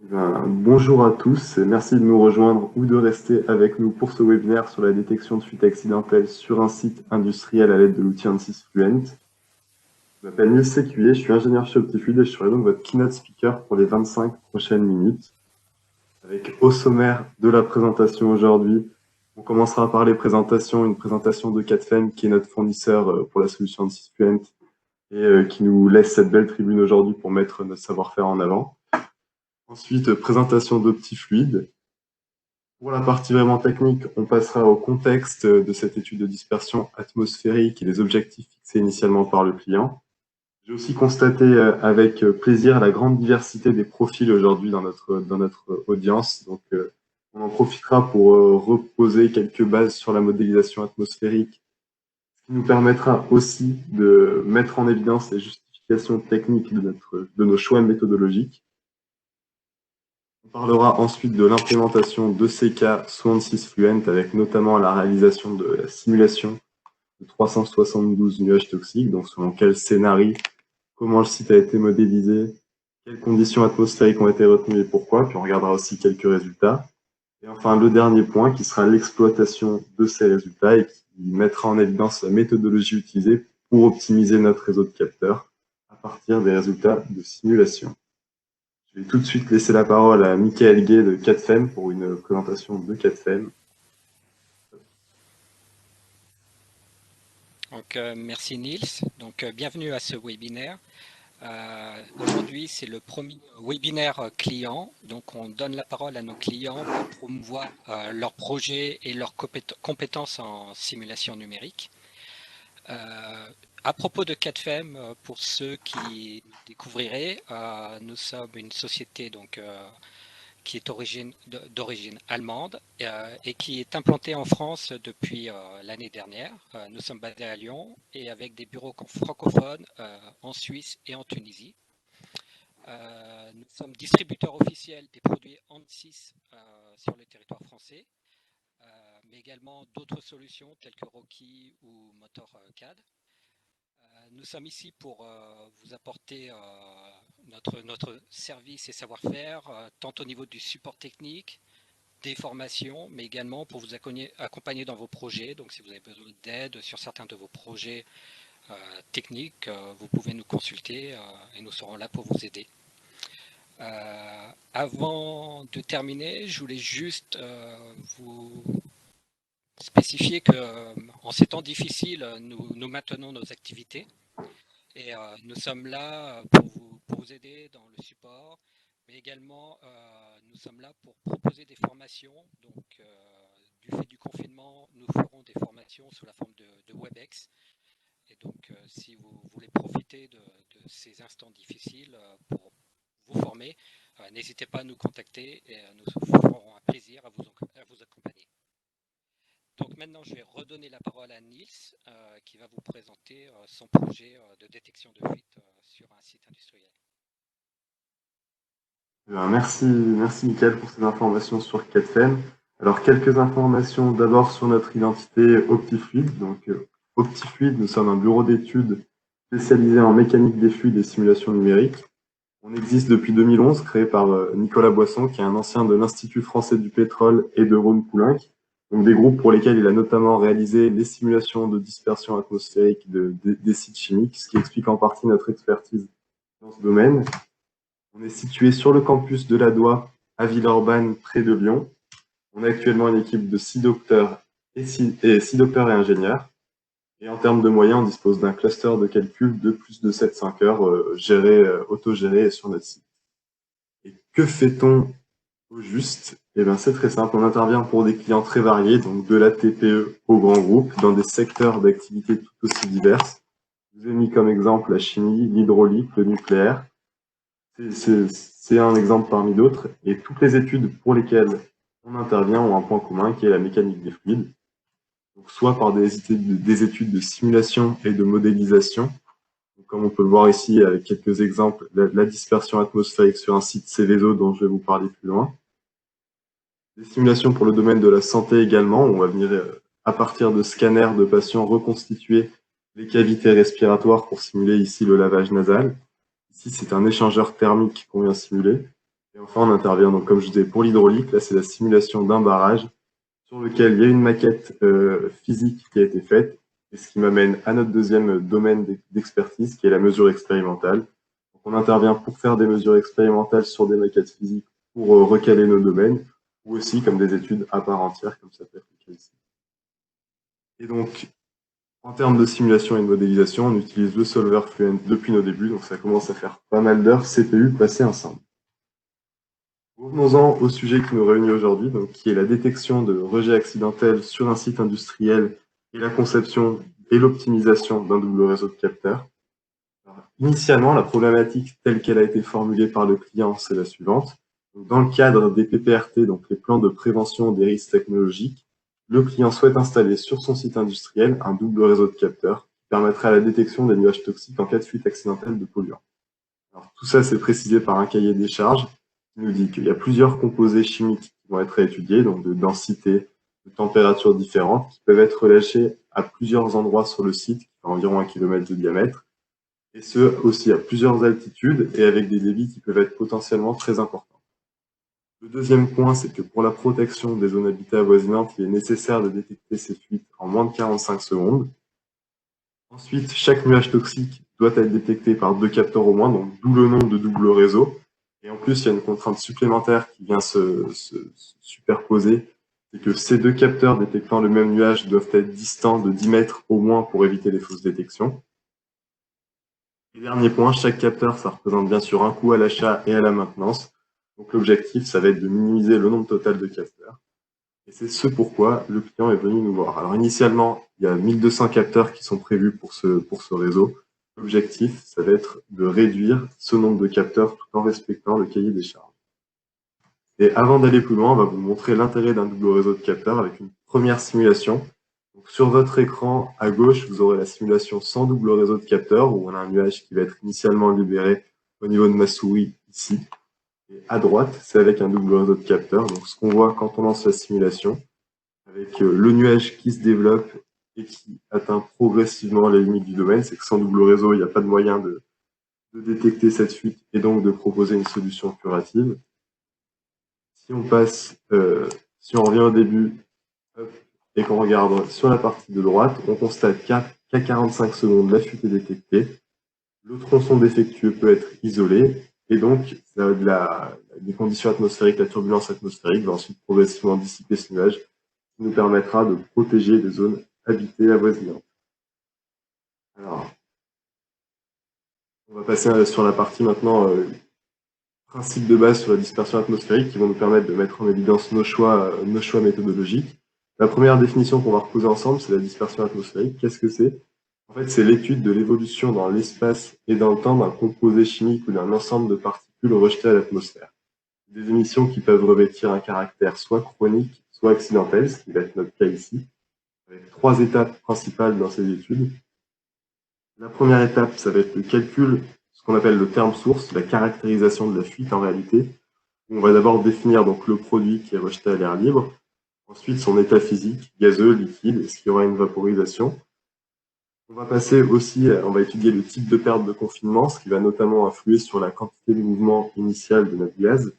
Bonjour à tous et merci de nous rejoindre ou de rester avec nous pour ce webinaire sur la détection de fuites accidentelles sur un site industriel à l'aide de l'outil ANSYS Fluent. Je m'appelle Nils Sécuyer, je suis ingénieur chez Optifluid et je serai donc votre keynote speaker pour les 25 prochaines minutes. Avec au sommaire de la présentation aujourd'hui, on commencera par les présentations, une présentation de CADFEM qui est notre fournisseur pour la solution ANSYS Fluent et qui nous laisse cette belle tribune aujourd'hui pour mettre notre savoir-faire en avant. Ensuite, présentation d'Optifluid. Pour la partie vraiment technique, on passera au contexte de cette étude de dispersion atmosphérique et les objectifs fixés initialement par le client. J'ai aussi constaté avec plaisir la grande diversité des profils aujourd'hui dans notre audience. Donc, on en profitera pour reposer quelques bases sur la modélisation atmosphérique, ce qui nous permettra aussi de mettre en évidence les justifications techniques de nos choix méthodologiques. On parlera ensuite de l'implémentation de ces cas sous ANSYS Fluent avec notamment la réalisation de la simulation de 372 nuages toxiques, donc selon quel scénario, comment le site a été modélisé, quelles conditions atmosphériques ont été retenues et pourquoi, puis on regardera aussi quelques résultats. Et enfin, le dernier point qui sera l'exploitation de ces résultats et qui mettra en évidence la méthodologie utilisée pour optimiser notre réseau de capteurs à partir des résultats de simulation. Je vais tout de suite laisser la parole à Michael Gay de CADFEM pour une présentation de CADFEM. Donc, merci Nils. Donc, bienvenue à ce webinaire. Aujourd'hui, c'est le premier webinaire client. Donc, on donne la parole à nos clients pour promouvoir leurs projets et leurs compétences en simulation numérique. À propos de CADFEM, pour ceux qui découvriraient, nous sommes une société qui est d'origine allemande et qui est implantée en France depuis l'année dernière. Nous sommes basés à Lyon et avec des bureaux francophones en Suisse et en Tunisie. Nous sommes distributeurs officiels des produits ANSYS sur le territoire français, mais également d'autres solutions telles que Rocky ou MotorCAD. Nous sommes ici pour vous apporter notre service et savoir-faire, tant au niveau du support technique, des formations, mais également pour vous accompagner dans vos projets. Donc si vous avez besoin d'aide sur certains de vos projets techniques, vous pouvez nous consulter et nous serons là pour vous aider. Avant de terminer, je voulais juste vous spécifier qu'en ces temps difficiles, nous maintenons nos activités et nous sommes là pour vous aider dans le support, mais également nous sommes là pour proposer des formations. Donc, du fait du confinement, nous ferons des formations sous la forme de WebEx. Et donc, si vous voulez profiter de ces instants difficiles pour vous former, n'hésitez pas à nous contacter et nous ferons un plaisir à vous accompagner. Donc maintenant, je vais redonner la parole à Nils qui va vous présenter son projet de détection de fuite sur un site industriel. Merci Michael pour ces informations sur CADFEM. Alors quelques informations d'abord sur notre identité Optifluid. Donc Optifluid, nous sommes un bureau d'études spécialisé en mécanique des fluides et simulation numérique. On existe depuis 2011, créé par Nicolas Boisson, qui est un ancien de l'Institut français du pétrole et de Rhône-Poulenc. Donc des groupes pour lesquels il a notamment réalisé les simulations de dispersion atmosphérique des sites chimiques, ce qui explique en partie notre expertise dans ce domaine. On est situé sur le campus de la DOA à Villeurbanne, près de Lyon. On a actuellement une équipe de 6 docteurs et 6 docteurs et ingénieurs. Et en termes de moyens, on dispose d'un cluster de calcul de plus de 7-5 heures autogéré sur notre site. Et que fait-on au juste? Eh bien, c'est très simple. On intervient pour des clients très variés, donc de la TPE au grand groupe, dans des secteurs d'activité tout aussi diverses. Je vous ai mis comme exemple la chimie, l'hydraulique, le nucléaire. C'est un exemple parmi d'autres. Et toutes les études pour lesquelles on intervient ont un point commun qui est la mécanique des fluides. Donc, soit par des études de simulation et de modélisation. Donc, comme on peut le voir ici avec quelques exemples, la dispersion atmosphérique sur un site Céveso dont je vais vous parler plus loin. Des simulations pour le domaine de la santé également. On va venir, à partir de scanners de patients, reconstituer les cavités respiratoires pour simuler ici le lavage nasal. Ici, c'est un échangeur thermique qu'on vient simuler. Et enfin, on intervient, donc, comme je disais, pour l'hydraulique. Là, c'est la simulation d'un barrage sur lequel il y a une maquette physique qui a été faite, et ce qui m'amène à notre deuxième domaine d'expertise, qui est la mesure expérimentale. Donc, on intervient pour faire des mesures expérimentales sur des maquettes physiques pour recaler nos domaines, ou aussi comme des études à part entière, comme ça peut être le cas ici. Et donc, en termes de simulation et de modélisation, on utilise le solver Fluent depuis nos débuts, donc ça commence à faire pas mal d'heures CPU passées ensemble. Revenons-en au sujet qui nous réunit aujourd'hui, donc qui est la détection de rejets accidentels sur un site industriel et la conception et l'optimisation d'un double réseau de capteurs. Alors, initialement, la problématique telle qu'elle a été formulée par le client, c'est la suivante. Donc, dans le cadre des PPRT, donc les plans de prévention des risques technologiques, le client souhaite installer sur son site industriel un double réseau de capteurs qui permettrait la détection des nuages toxiques en cas de fuite accidentelle de polluants. Alors, tout ça, c'est précisé par un cahier des charges qui nous dit qu'il y a plusieurs composés chimiques qui vont être étudiés, donc de densité, de températures différentes, qui peuvent être relâchés à plusieurs endroits sur le site, qui fait environ 1 km de diamètre, et ce aussi à plusieurs altitudes et avec des débits qui peuvent être potentiellement très importants. Le deuxième point, c'est que pour la protection des zones habitées avoisinantes, il est nécessaire de détecter ces fuites en moins de 45 secondes. Ensuite, chaque nuage toxique doit être détecté par 2 capteurs au moins, donc d'où le nom de double réseau. Et en plus, il y a une contrainte supplémentaire qui vient se superposer, c'est que ces 2 capteurs détectant le même nuage doivent être distants de 10 mètres au moins pour éviter les fausses détections. Et dernier point, chaque capteur, ça représente bien sûr un coût à l'achat et à la maintenance. Donc l'objectif, ça va être de minimiser le nombre total de capteurs. Et c'est ce pourquoi le client est venu nous voir. Alors initialement, il y a 1200 capteurs qui sont prévus pour ce réseau. L'objectif, ça va être de réduire ce nombre de capteurs tout en respectant le cahier des charges. Et avant d'aller plus loin, on va vous montrer l'intérêt d'un double réseau de capteurs avec une première simulation. Donc, sur votre écran à gauche, vous aurez la simulation sans double réseau de capteurs où on a un nuage qui va être initialement libéré au niveau de ma souris ici. Et à droite, c'est avec un double réseau de capteurs. Donc, ce qu'on voit quand on lance la simulation, avec le nuage qui se développe et qui atteint progressivement les limites du domaine, c'est que sans double réseau, il n'y a pas de moyen de détecter cette fuite et donc de proposer une solution curative. Si on passe, si on revient au début hop, et qu'on regarde sur la partie de droite, on constate qu'à 45 secondes, la fuite est détectée. Le tronçon défectueux peut être isolé et donc les conditions atmosphériques, la turbulence atmosphérique va ensuite progressivement dissiper ce nuage qui nous permettra de protéger les zones habitées avoisinantes. Alors, on va passer sur la partie maintenant principes de base sur la dispersion atmosphérique qui vont nous permettre de mettre en évidence nos choix méthodologiques. La première définition qu'on va reposer ensemble, c'est la dispersion atmosphérique. Qu'est-ce que c'est? En fait, c'est l'étude de l'évolution dans l'espace et dans le temps d'un composé chimique ou d'un ensemble de particules rejetées à l'atmosphère. Des émissions qui peuvent revêtir un caractère soit chronique, soit accidentel, ce qui va être notre cas ici, avec 3 étapes principales dans ces études. La première étape, ça va être le calcul, ce qu'on appelle le terme source, la caractérisation de la fuite en réalité. On va d'abord définir donc le produit qui est rejeté à l'air libre, ensuite son état physique, gazeux, liquide, est-ce qu'il y aura une vaporisation. On va passer aussi, on va étudier le type de perte de confinement, ce qui va notamment influer sur la quantité de mouvement initial de notre gaz.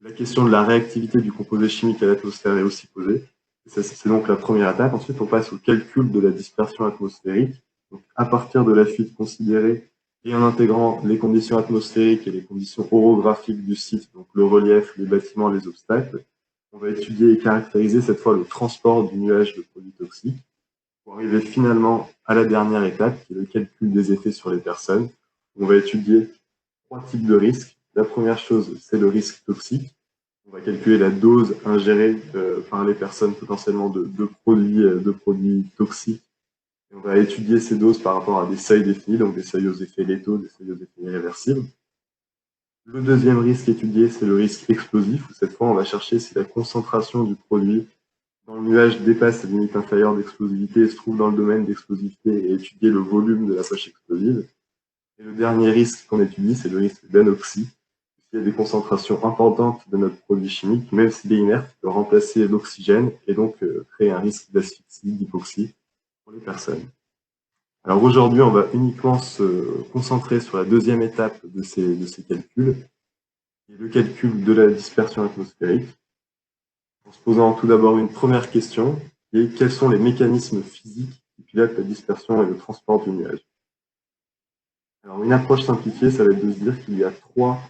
La question de la réactivité du composé chimique à l'atmosphère est aussi posée. C'est donc la première étape. Ensuite, on passe au calcul de la dispersion atmosphérique. Donc, à partir de la fuite considérée et en intégrant les conditions atmosphériques et les conditions orographiques du site, donc le relief, les bâtiments, les obstacles, on va étudier et caractériser cette fois le transport du nuage de produits toxiques pour arriver finalement à la dernière étape, qui est le calcul des effets sur les personnes. On va étudier 3 types de risques. La première chose, c'est le risque toxique. On va calculer la dose ingérée par les personnes potentiellement de produits toxiques. Et on va étudier ces doses par rapport à des seuils définis, donc des seuils aux effets létaux, des seuils aux effets irréversibles. Le deuxième risque étudié, c'est le risque explosif, où cette fois, on va chercher si la concentration du produit dans le nuage dépasse la limite inférieure d'explosivité et se trouve dans le domaine d'explosivité et étudier le volume de la poche explosive. Et le dernier risque qu'on étudie, c'est le risque d'anoxie. S'il y a des concentrations importantes de notre produit chimique, même s'il est inerte, il peut remplacer l'oxygène et donc créer un risque d'asphyxie, d'hypoxie pour les personnes. Alors aujourd'hui, on va uniquement se concentrer sur la deuxième étape de ces calculs, et le calcul de la dispersion atmosphérique, en se posant tout d'abord une première question, qui est quels sont les mécanismes physiques qui pilotent la dispersion et le transport du nuage. Alors une approche simplifiée, ça va être de se dire qu'il y a trois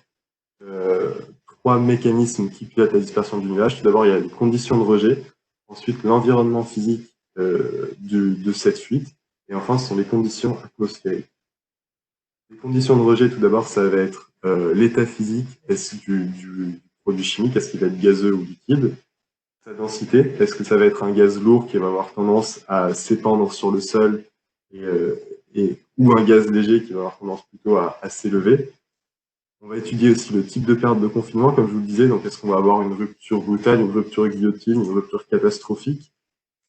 mécanismes qui pilotent la dispersion du nuage. Tout d'abord, il y a les conditions de rejet, ensuite l'environnement physique de cette fuite, et enfin, ce sont les conditions atmosphériques. Les conditions de rejet, tout d'abord, ça va être l'état physique du produit chimique, est-ce qu'il va être gazeux ou liquide, sa densité, est-ce que ça va être un gaz lourd qui va avoir tendance à s'épandre sur le sol ou un gaz léger qui va avoir tendance plutôt à s'élever. On va étudier aussi le type de perte de confinement, comme je vous le disais, donc est-ce qu'on va avoir une rupture brutale, une rupture guillotine, une rupture catastrophique,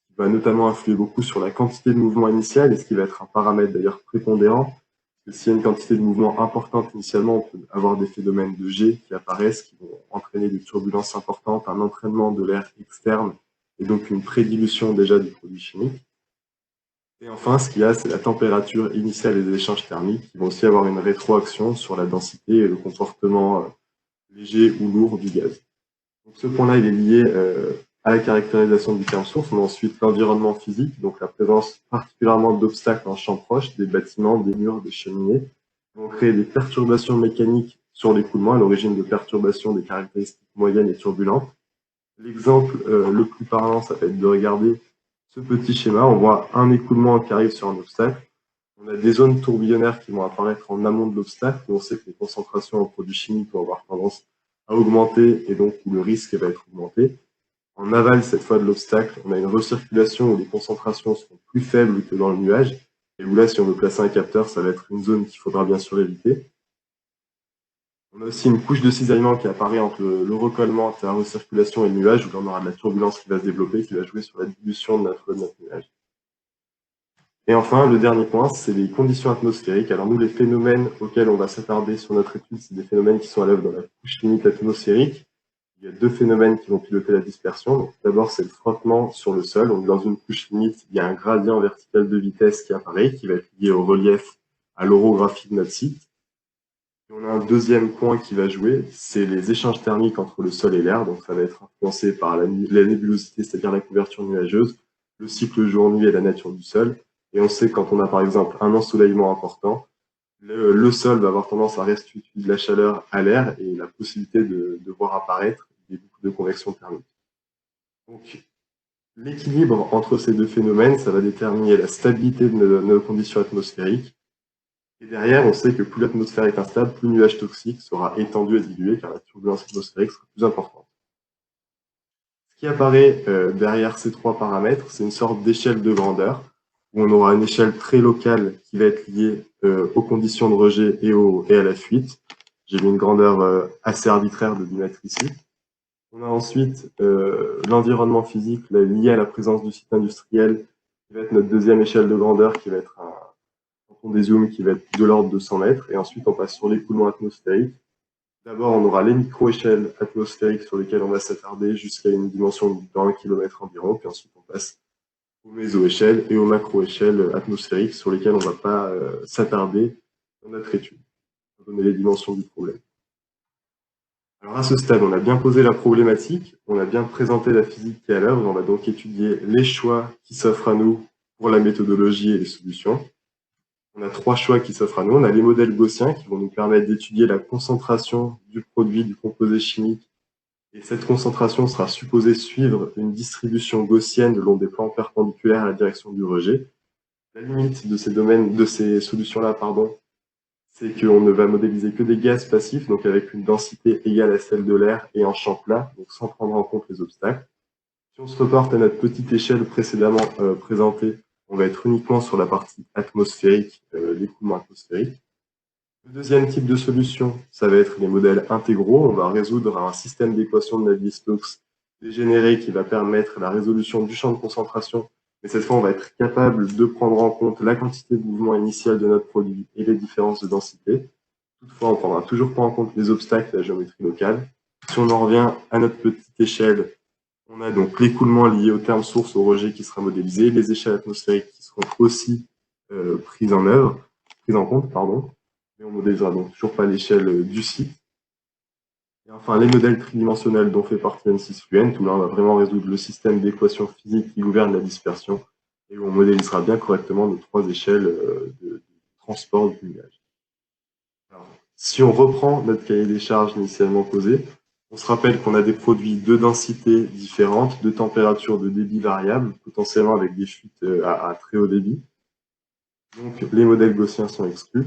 qui va notamment influer beaucoup sur la quantité de mouvement initial, et ce qui va être un paramètre d'ailleurs prépondérant. S'il y a une quantité de mouvement importante initialement, on peut avoir des phénomènes de jet qui apparaissent, qui vont entraîner des turbulences importantes, un entraînement de l'air externe, et donc une prédilution déjà du produit chimique. Et enfin, ce qu'il y a, c'est la température initiale et les échanges thermiques qui vont aussi avoir une rétroaction sur la densité et le comportement léger ou lourd du gaz. Donc ce point-là, il est lié à la caractérisation du terme source. On a ensuite l'environnement physique, donc la présence particulièrement d'obstacles en champ proche, des bâtiments, des murs, des cheminées, qui vont créer des perturbations mécaniques sur l'écoulement, à l'origine de perturbations des caractéristiques moyennes et turbulentes. L'exemple le plus parlant, ça va être de regarder ce petit schéma. On voit un écoulement qui arrive sur un obstacle. On a des zones tourbillonnaires qui vont apparaître en amont de l'obstacle, où on sait que les concentrations en produits chimiques vont avoir tendance à augmenter et donc où le risque va être augmenté. En aval, cette fois de l'obstacle, on a une recirculation où les concentrations seront plus faibles que dans le nuage, et où là, si on veut placer un capteur, ça va être une zone qu'il faudra bien sûr éviter. On a aussi une couche de cisaillement qui apparaît entre le recollement, la recirculation et le nuage, où là, on aura de la turbulence qui va se développer, qui va jouer sur la dilution de notre nuage. Et enfin, le dernier point, c'est les conditions atmosphériques. Alors nous, les phénomènes auxquels on va s'attarder sur notre étude, c'est des phénomènes qui sont à l'œuvre dans la couche limite atmosphérique. Il y a deux phénomènes qui vont piloter la dispersion. D'abord, c'est le frottement sur le sol. Donc, dans une couche limite, il y a un gradient vertical de vitesse qui apparaît, qui va être lié au relief, à l'orographie de notre site. Et on a un deuxième point qui va jouer, c'est les échanges thermiques entre le sol et l'air. Donc, ça va être influencé par la nébulosité, c'est-à-dire la couverture nuageuse, le cycle jour-nuit et la nature du sol. Et on sait que quand on a par exemple un ensoleillement important, le sol va avoir tendance à restituer de la chaleur à l'air et la possibilité de voir apparaître des boucles de convection thermique. Donc, l'équilibre entre ces deux phénomènes, ça va déterminer la stabilité de nos conditions atmosphériques. Et derrière, on sait que plus l'atmosphère est instable, plus le nuage toxique sera étendu et dilué, car la turbulence atmosphérique sera plus importante. Ce qui apparaît derrière ces trois paramètres, c'est une sorte d'échelle de grandeur, où on aura une échelle très locale qui va être liée aux conditions de rejet et à la fuite. J'ai mis une grandeur assez arbitraire de 10 mètres ici. On a ensuite l'environnement physique lié à la présence du site industriel, qui va être notre deuxième échelle de grandeur, qui va être quand on dézoome, qui va être de l'ordre de 100 mètres. Et ensuite, on passe sur l'écoulement atmosphérique. D'abord, on aura les micro-échelles atmosphériques sur lesquelles on va s'attarder jusqu'à une dimension de 1 km environ. Puis ensuite, on passe aux méso-échelles et aux macro-échelles atmosphériques sur lesquelles on ne va pas s'attarder dans notre étude, pour donner les dimensions du problème. Alors à ce stade, on a bien posé la problématique, on a bien présenté la physique qui est à l'œuvre, on va donc étudier les choix qui s'offrent à nous pour la méthodologie et les solutions. On a trois choix qui s'offrent à nous. On a les modèles gaussiens qui vont nous permettre d'étudier la concentration du produit, du composé chimique. Et cette concentration sera supposée suivre une distribution gaussienne le long des plans perpendiculaires à la direction du rejet. La limite de ces solutions-là, c'est qu'on ne va modéliser que des gaz passifs, donc avec une densité égale à celle de l'air et en champ plat, donc sans prendre en compte les obstacles. Si on se reporte à notre petite échelle précédemment présentée, on va être uniquement sur la partie atmosphérique, l'écoulement atmosphérique. Le deuxième type de solution, ça va être les modèles intégraux. On va résoudre un système d'équations de Navier-Stokes dégénéré qui va permettre la résolution du champ de concentration. Mais cette fois, on va être capable de prendre en compte la quantité de mouvement initial de notre produit et les différences de densité. Toutefois, on ne prendra toujours pas en compte les obstacles et la géométrie locale. Si on en revient à notre petite échelle, on a donc l'écoulement lié au terme source, au rejet qui sera modélisé, les échelles atmosphériques qui seront aussi prises en compte, mais on ne modélisera donc toujours pas l'échelle du site. Et enfin, les modèles tridimensionnels dont fait partie ANSYS Fluent, où là, on va vraiment résoudre le système d'équations physiques qui gouverne la dispersion, et où on modélisera bien correctement nos 3 échelles de transport du nuage. Alors, si on reprend notre cahier des charges initialement posé, on se rappelle qu'on a des produits de densité différentes, de température, de débit variable, potentiellement avec des fuites à très haut débit. Donc, les modèles gaussiens sont exclus.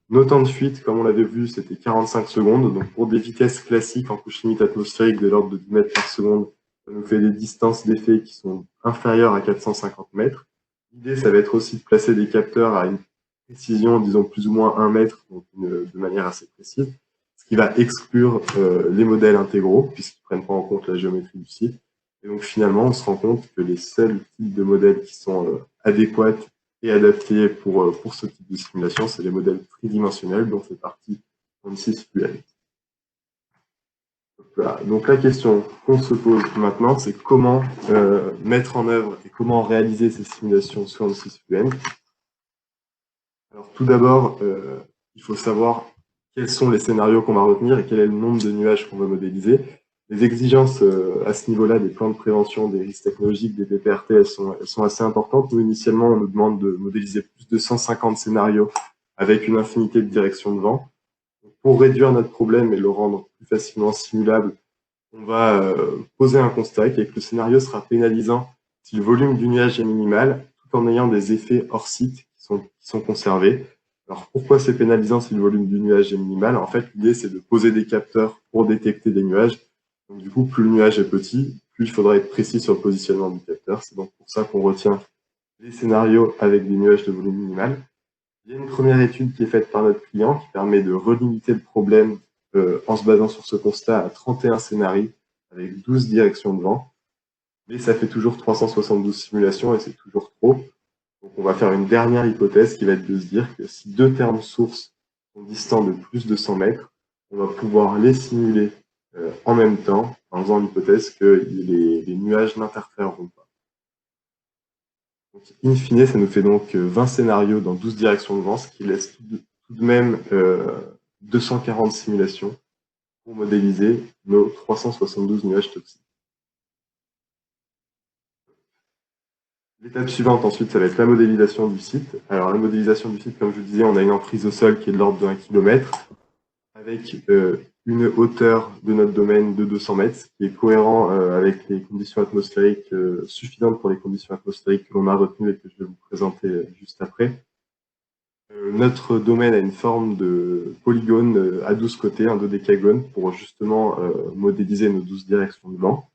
Nos temps de fuite, comme on l'avait vu, c'était 45 secondes. Donc, pour des vitesses classiques en couche limite atmosphérique de l'ordre de 10 mètres par seconde, ça nous fait des distances d'effet qui sont inférieures à 450 mètres. L'idée, ça va être aussi de placer des capteurs à une précision, disons plus ou moins 1 mètre, donc de manière assez précise, ce qui va exclure les modèles intégraux, puisqu'ils ne prennent pas en compte la géométrie du site. Et donc, finalement, on se rend compte que les seuls types de modèles qui sont adéquats et adaptés pour ce type de simulation, c'est les modèles tridimensionnels dont fait partie ANSYS Fluent. Voilà. Donc la question qu'on se pose maintenant, c'est comment mettre en œuvre et comment réaliser ces simulations sur ANSYS Fluent. Alors tout d'abord, il faut savoir quels sont les scénarios qu'on va retenir et quel est le nombre de nuages qu'on va modéliser. Les exigences à ce niveau-là des plans de prévention des risques technologiques, des PPRT, elles sont assez importantes. Nous, initialement, on nous demande de modéliser plus de 150 scénarios avec une infinité de directions de vent. Pour réduire notre problème et le rendre plus facilement simulable, on va poser un constat qui est que le scénario sera pénalisant si le volume du nuage est minimal, tout en ayant des effets hors site qui sont conservés. Alors pourquoi c'est pénalisant si le volume du nuage est minimal? En fait, l'idée c'est de poser des capteurs pour détecter des nuages. Donc du coup, plus le nuage est petit, plus il faudra être précis sur le positionnement du capteur. C'est donc pour ça qu'on retient les scénarios avec des nuages de volume minimal. Il y a une première étude qui est faite par notre client qui permet de relimiter le problème en se basant sur ce constat à 31 scénarios avec 12 directions de vent. Mais ça fait toujours 372 simulations et c'est toujours trop. Donc on va faire une dernière hypothèse qui va être de se dire que si 2 termes sources sont distants de plus de 100 mètres, on va pouvoir les simuler en même temps en faisant l'hypothèse que les nuages n'interféreront pas. Donc, in fine, ça nous fait donc 20 scénarios dans 12 directions de vent, ce qui laisse tout de même 240 simulations pour modéliser nos 372 nuages toxiques. L'étape suivante, ensuite, ça va être la modélisation du site. Alors, la modélisation du site, comme je vous disais, on a une emprise au sol qui est de l'ordre de 1 km, avec une hauteur de notre domaine de 200 mètres, ce qui est cohérent avec les conditions atmosphériques suffisantes pour les conditions atmosphériques que l'on a retenues et que je vais vous présenter juste après. Notre domaine a une forme de polygone à 12 côtés, un dodécagone, pour justement modéliser nos 12 directions de vent.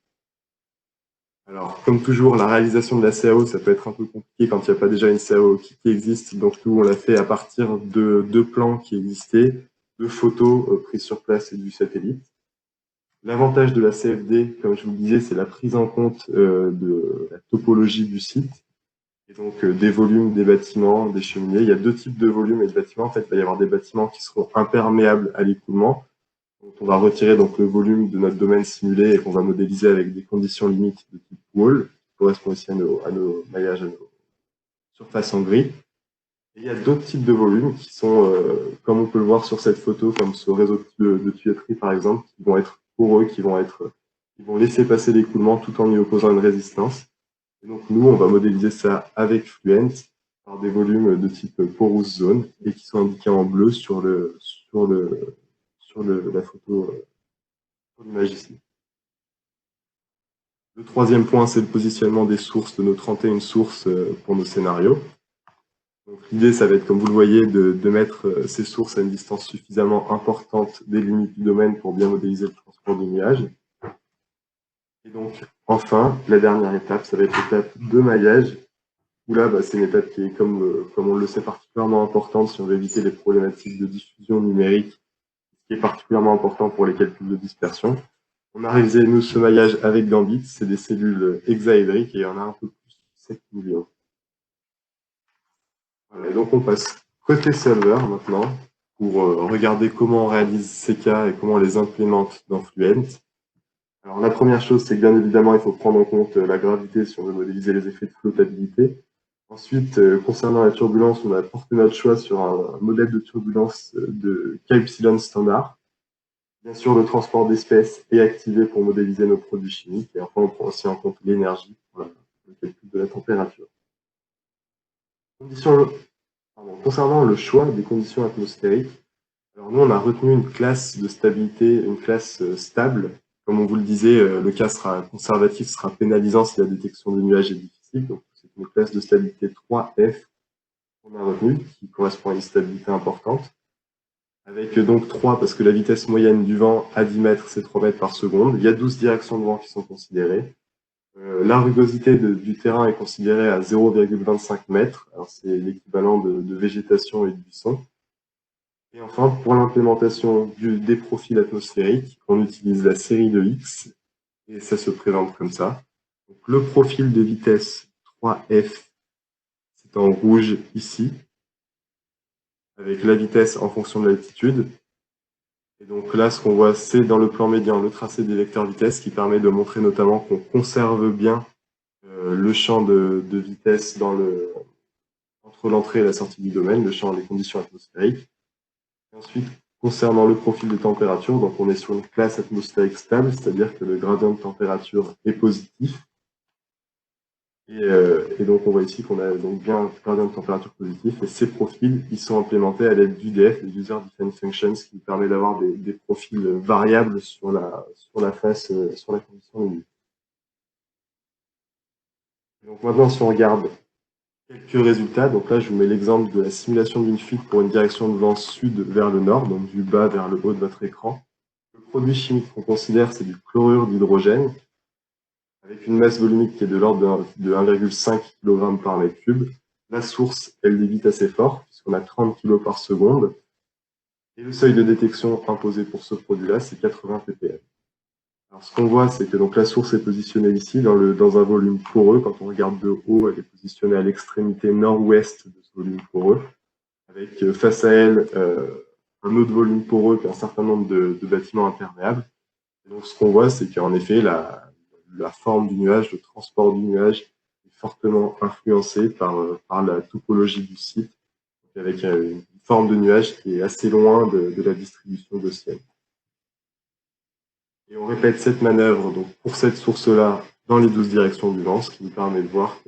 Alors, comme toujours, la réalisation de la CAO, ça peut être un peu compliqué quand il n'y a pas déjà une CAO qui existe. Donc, nous, on l'a fait à partir de 2 plans qui existaient, 2 photos prises sur place et du satellite. L'avantage de la CFD, comme je vous le disais, c'est la prise en compte de la topologie du site. Et donc, des volumes, des bâtiments, des cheminées. Il y a 2 types de volumes et de bâtiments. En fait, il va y avoir des bâtiments qui seront imperméables à l'écoulement. Donc, on va retirer donc le volume de notre domaine simulé et qu'on va modéliser avec des conditions limites de type wall, qui correspondent aussi à nos maillages, à nos surfaces en gris. Et il y a d'autres types de volumes qui sont, comme on peut le voir sur cette photo, comme ce réseau de tuyauterie par exemple, qui vont être poreux, qui vont laisser passer l'écoulement tout en y opposant une résistance. Et donc nous, on va modéliser ça avec Fluent par des volumes de type porous zone et qui sont indiqués en bleu sur la photo, sur l'image ici. Le troisième point, c'est le positionnement des sources, de nos 31 sources pour nos scénarios. L'idée, ça va être, comme vous le voyez, de mettre ces sources à une distance suffisamment importante des limites du domaine pour bien modéliser le transport du nuage. Et donc, enfin, la dernière étape, ça va être l'étape de maillage, où là, c'est une étape qui est, comme on le sait, particulièrement importante si on veut éviter les problématiques de diffusion numérique, ce qui est particulièrement important pour les calculs de dispersion. On a réalisé, nous, ce maillage avec Gambit, c'est des cellules hexaédriques et il y en a un peu plus de 7 millions. Voilà, et donc, on passe côté serveur maintenant pour regarder comment on réalise ces cas et comment on les implémente dans Fluent. Alors, la première chose, c'est que bien évidemment, il faut prendre en compte la gravité si on veut modéliser les effets de flottabilité. Ensuite, concernant la turbulence, on a porté notre choix sur un modèle de turbulence de K-epsilon standard. Bien sûr, le transport d'espèces est activé pour modéliser nos produits chimiques. Et enfin, on prend aussi en compte l'énergie pour le calcul de la température. Concernant le choix des conditions atmosphériques, alors nous, on a retenu une classe de stabilité, une classe stable. Comme on vous le disait, le cas sera conservatif, sera pénalisant si la détection des nuages est difficile. Donc, c'est une classe de stabilité 3F qu'on a retenue, qui correspond à une stabilité importante. Avec donc 3, parce que la vitesse moyenne du vent à 10 mètres, c'est 3 mètres par seconde. Il y a 12 directions de vent qui sont considérées. La rugosité du terrain est considérée à 0,25 mètres. Alors, c'est l'équivalent de végétation et de buisson. Et enfin, pour l'implémentation des profils atmosphériques, on utilise la série de X, et ça se présente comme ça. Donc, le profil de vitesse 3F, c'est en rouge ici, avec la vitesse en fonction de l'altitude. Et donc là, ce qu'on voit, c'est dans le plan médian, le tracé des vecteurs vitesse qui permet de montrer notamment qu'on conserve bien le champ de vitesse entre l'entrée et la sortie du domaine, le champ des conditions atmosphériques. Et ensuite, concernant le profil de température, donc on est sur une classe atmosphérique stable, c'est-à-dire que le gradient de température est positif. Et donc on voit ici qu'on a donc bien un gradient de température positif, et ces profils, ils sont implémentés à l'aide d'UDF, les User Defined Functions, qui permet d'avoir des profils variables sur la face, sur la condition lumineuse. Donc maintenant, si on regarde quelques résultats, donc là je vous mets l'exemple de la simulation d'une fuite pour une direction de vent sud vers le nord, donc du bas vers le haut de votre écran. Le produit chimique qu'on considère, c'est du chlorure d'hydrogène, avec une masse volumique qui est de l'ordre de 1,5 kg par mètre cube. La source, elle débite assez fort, puisqu'on a 30 kg par seconde. Et le seuil de détection imposé pour ce produit-là, c'est 80 ppm. Alors, ce qu'on voit, c'est que donc la source est positionnée ici, dans un volume poreux. Quand on regarde de haut, elle est positionnée à l'extrémité nord-ouest de ce volume poreux, avec face à elle un autre volume poreux et un certain nombre de bâtiments imperméables. Et donc, ce qu'on voit, c'est qu'en effet, la forme du nuage, le transport du nuage est fortement influencé par la topologie du site, avec une forme de nuage qui est assez loin de la distribution gaussienne. Et on répète cette manœuvre donc pour cette source-là dans les 12 directions du vent, ce qui nous permet de voir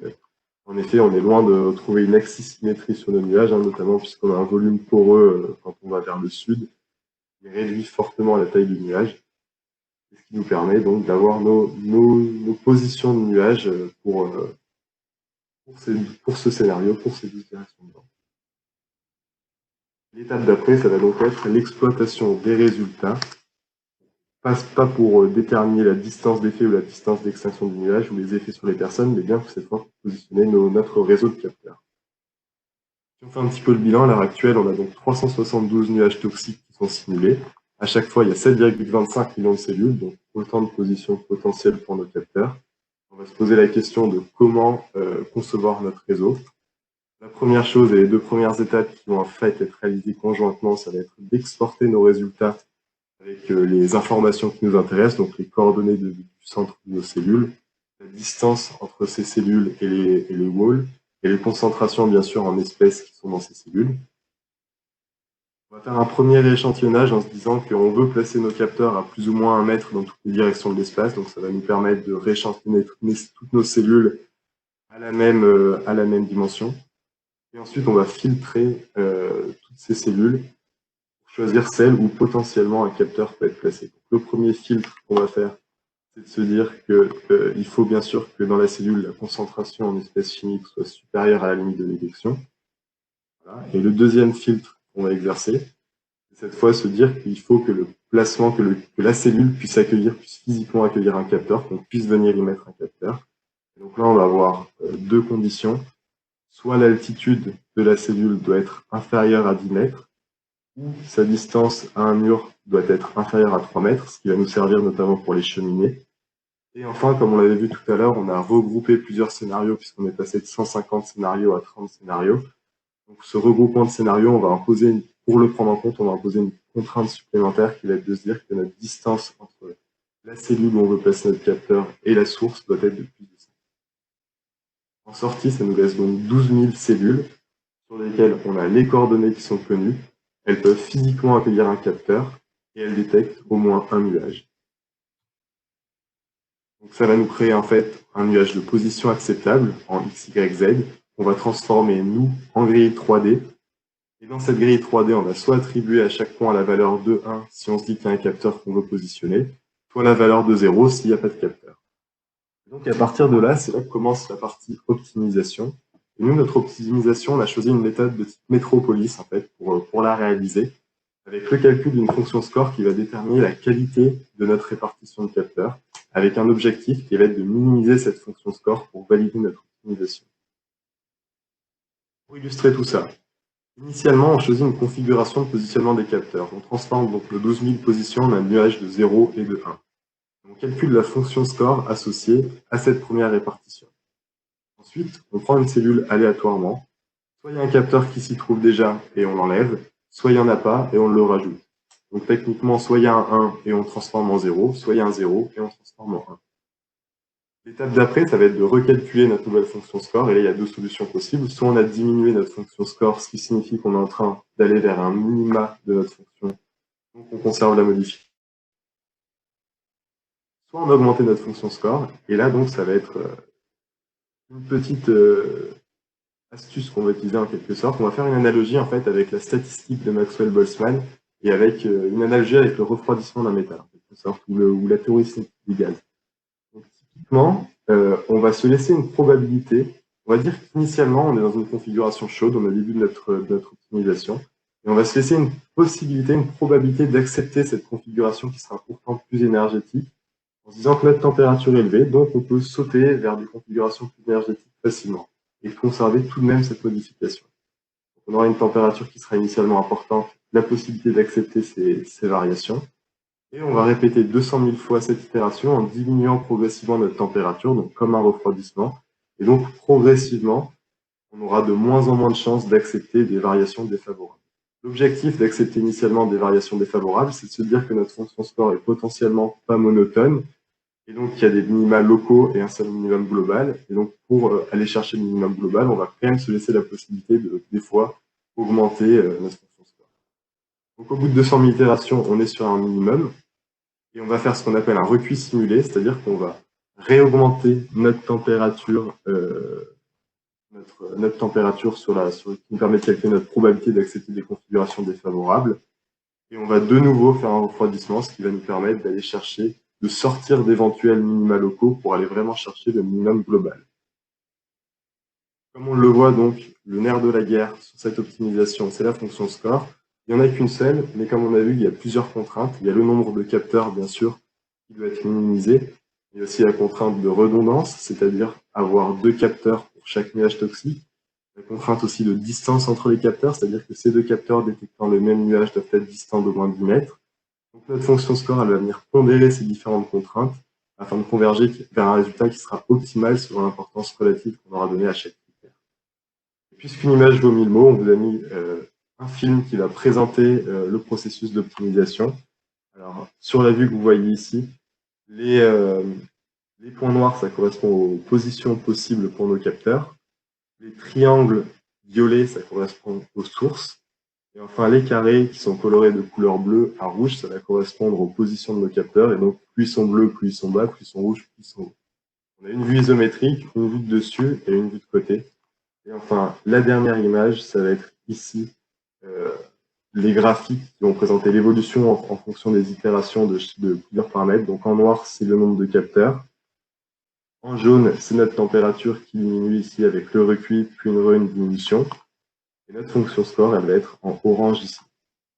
qu'en effet, on est loin de trouver une axisymétrie sur nos nuages, notamment puisqu'on a un volume poreux quand on va vers le sud, qui réduit fortement la taille du nuage. Ce qui nous permet donc d'avoir nos positions de nuages pour ce scénario, pour ces 12 directions de vent. L'étape d'après, ça va donc être l'exploitation des résultats, pas pour déterminer la distance d'effet ou la distance d'extinction du nuage ou les effets sur les personnes, mais bien pour cette fois pour positionner notre réseau de capteurs. Si on fait un petit peu le bilan, à l'heure actuelle, on a donc 372 nuages toxiques qui sont simulés. À chaque fois, il y a 7,25 millions de cellules, donc autant de positions potentielles pour nos capteurs. On va se poser la question de comment concevoir notre réseau. La première chose et les deux premières étapes qui vont en fait être réalisées conjointement, ça va être d'exporter nos résultats avec les informations qui nous intéressent, donc les coordonnées du centre de nos cellules, la distance entre ces cellules et les walls, et les concentrations bien sûr en espèces qui sont dans ces cellules. On va faire un premier échantillonnage en se disant qu'on veut placer nos capteurs à plus ou moins 1 mètre dans toutes les directions de l'espace, donc ça va nous permettre de rééchantillonner toutes nos cellules à la même dimension. Et ensuite, on va filtrer toutes ces cellules pour choisir celles où potentiellement un capteur peut être placé. Donc, le premier filtre qu'on va faire, c'est de se dire qu'il faut bien sûr que dans la cellule, la concentration en espèces chimiques soit supérieure à la limite de détection. Voilà. Et le deuxième filtre qu'on va exercer, c'est cette fois se dire qu'il faut que le placement, que la cellule puisse physiquement accueillir un capteur, qu'on puisse venir y mettre un capteur. Et donc là, on va avoir deux conditions. Soit l'altitude de la cellule doit être inférieure à 10 mètres, ou sa distance à un mur doit être inférieure à 3 mètres, ce qui va nous servir notamment pour les cheminées. Et enfin, comme on l'avait vu tout à l'heure, on a regroupé plusieurs scénarios puisqu'on est passé de 150 scénarios à 30 scénarios. Donc ce regroupement de scénarios, on va imposer, pour le prendre en compte, on va imposer une contrainte supplémentaire qui va être de se dire que notre distance entre la cellule où on veut placer notre capteur et la source doit être de plus de 5. En sortie, ça nous laisse donc 12 000 cellules sur lesquelles on a les coordonnées qui sont connues. Elles peuvent physiquement accueillir un capteur. et elle détecte au moins un nuage. Donc ça va nous créer en fait un nuage de position acceptable en X, Y, Z, qu'on va transformer, nous, en grille 3D. Et dans cette grille 3D, on va soit attribuer à chaque point la valeur de 1 si on se dit qu'il y a un capteur qu'on veut positionner, soit la valeur de 0 s'il n'y a pas de capteur. Donc à partir de là, c'est là que commence la partie optimisation. Et nous, notre optimisation, on a choisi une méthode de type Metropolis en fait, pour la réaliser, avec le calcul d'une fonction score qui va déterminer la qualité de notre répartition de capteurs, avec un objectif qui va être de minimiser cette fonction score pour valider notre optimisation. Pour illustrer tout ça, initialement, on choisit une configuration de positionnement des capteurs. On transforme donc le 12 000 positions en un nuage de 0 et de 1. On calcule la fonction score associée à cette première répartition. Ensuite, on prend une cellule aléatoirement. Soit il y a un capteur qui s'y trouve déjà et on l'enlève, soit il n'y en a pas et on le rajoute. Donc techniquement, soit il y a un 1 et on transforme en 0, soit il y a un 0 et on transforme en 1. L'étape d'après, ça va être de recalculer notre nouvelle fonction score. Et là, il y a deux solutions possibles. Soit on a diminué notre fonction score, ce qui signifie qu'on est en train d'aller vers un minima de notre fonction. Donc on conserve la modification. Soit on a augmenté notre fonction score. Et là, donc, ça va être une petite astuce qu'on va utiliser en quelque sorte. On va faire une analogie en fait avec la statistique de Maxwell-Boltzmann et avec une analogie avec le refroidissement d'un métal, en quelque sorte, ou la théorie du gaz. Donc, typiquement, on va se laisser une probabilité. On va dire qu'initialement, on est dans une configuration chaude, on est au début de notre optimisation, et on va se laisser une possibilité, une probabilité d'accepter cette configuration qui sera pourtant plus énergétique, en se disant que notre température est élevée, donc on peut sauter vers des configurations plus énergétiques facilement, et conserver tout de même cette modification. Donc, on aura une température qui sera initialement importante, la possibilité d'accepter ces variations, et on va répéter 200 000 fois cette itération en diminuant progressivement notre température, donc comme un refroidissement. Et donc, progressivement, on aura de moins en moins de chances d'accepter des variations défavorables. L'objectif d'accepter initialement des variations défavorables, c'est de se dire que notre fonction score est potentiellement pas monotone, et donc il y a des minima locaux et un seul minimum global. Et donc, pour aller chercher le minimum global, on va quand même se laisser la possibilité de, des fois, augmenter notre fonction score. Donc, au bout de 200 000 itérations, on est sur un minimum. Et on va faire ce qu'on appelle un recuit simulé, c'est-à-dire qu'on va réaugmenter notre température, notre température qui nous permet de calculer notre probabilité d'accepter des configurations défavorables. Et on va de nouveau faire un refroidissement, ce qui va nous permettre d'aller chercher, de sortir d'éventuels minima locaux pour aller vraiment chercher le minimum global. Comme on le voit donc, le nerf de la guerre sur cette optimisation, c'est la fonction score. Il n'y en a qu'une seule, mais comme on a vu, il y a plusieurs contraintes. Il y a le nombre de capteurs, bien sûr, qui doit être minimisé. Il y a aussi la contrainte de redondance, c'est-à-dire avoir 2 capteurs pour chaque nuage toxique. La contrainte aussi de distance entre les capteurs, c'est-à-dire que ces 2 capteurs détectant le même nuage doivent être distants d'au moins 10 mètres. Donc notre fonction score, elle va venir pondérer ces différentes contraintes afin de converger vers un résultat qui sera optimal selon l'importance relative qu'on aura donnée à chaque critère. Et puisqu'une image vaut 1000 mots, on vous a mis un film qui va présenter le processus d'optimisation. Alors, sur la vue que vous voyez ici, les points noirs, ça correspond aux positions possibles pour nos capteurs. Les triangles violets, ça correspond aux sources. Et enfin, les carrés qui sont colorés de couleur bleue à rouge, ça va correspondre aux positions de nos capteurs. Et donc, plus ils sont bleus, plus ils sont bas, plus ils sont rouges, plus ils sont hauts. On a une vue isométrique, une vue de dessus et une vue de côté. Et enfin, la dernière image, ça va être ici les graphiques qui vont présenter l'évolution en fonction des itérations de plusieurs paramètres. Donc en noir, c'est le nombre de capteurs. En jaune, c'est notre température qui diminue ici avec le recuit, puis une diminution. Et notre fonction score, elle va être en orange ici.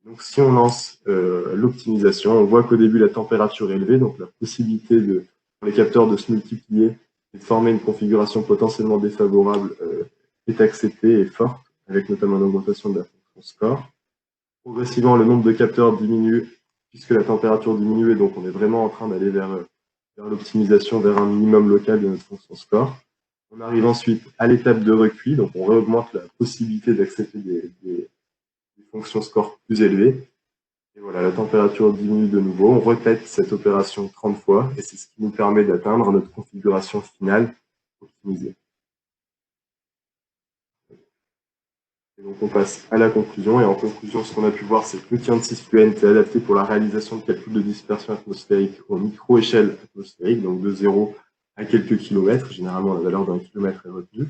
Donc si on lance l'optimisation, on voit qu'au début, la température est élevée, donc la possibilité pour les capteurs de se multiplier et de former une configuration potentiellement défavorable est acceptée et forte, avec notamment une augmentation de la fonction score. Progressivement, le nombre de capteurs diminue puisque la température diminue et donc on est vraiment en train d'aller vers l'optimisation, vers un minimum local de notre fonction score. On arrive ensuite à l'étape de recuit, donc on réaugmente la possibilité d'accepter des fonctions score plus élevées. Et voilà, la température diminue de nouveau. On répète cette opération 30 fois et c'est ce qui nous permet d'atteindre notre configuration finale optimisée. Et Donc on passe à la conclusion, et en conclusion, ce qu'on a pu voir, c'est que l'outil ANSYS Fluent est adapté pour la réalisation de calculs de dispersion atmosphérique en micro-échelle atmosphérique, donc de 0 à quelques kilomètres. Généralement, la valeur d'un kilomètre est retenue.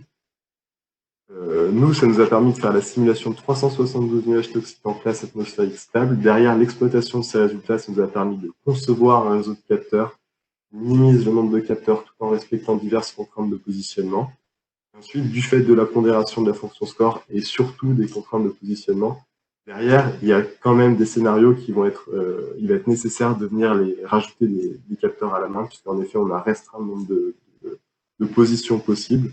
Nous, ça nous a permis de faire la simulation de 372 nuages toxiques en classe atmosphérique stable. Derrière l'exploitation de ces résultats, ça nous a permis de concevoir un réseau de capteurs, minimise le nombre de capteurs tout en respectant diverses contraintes de positionnement. Ensuite, du fait de la pondération de la fonction score et surtout des contraintes de positionnement, derrière, il y a quand même des scénarios qui vont être, il va être nécessaire de venir rajouter des capteurs à la main, puisqu'en effet, on a restreint le nombre de positions possibles.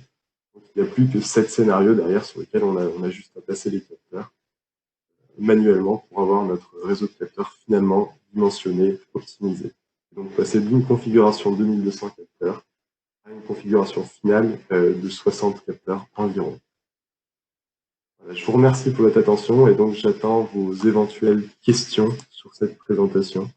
Donc, il n'y a plus que 7 scénarios derrière sur lesquels on a juste à passer les capteurs manuellement pour avoir notre réseau de capteurs finalement dimensionné, optimisé. Donc, passer d'une configuration 2200 capteurs à une configuration finale de 60 capteurs environ. Voilà, je vous remercie pour votre attention et donc j'attends vos éventuelles questions sur cette présentation.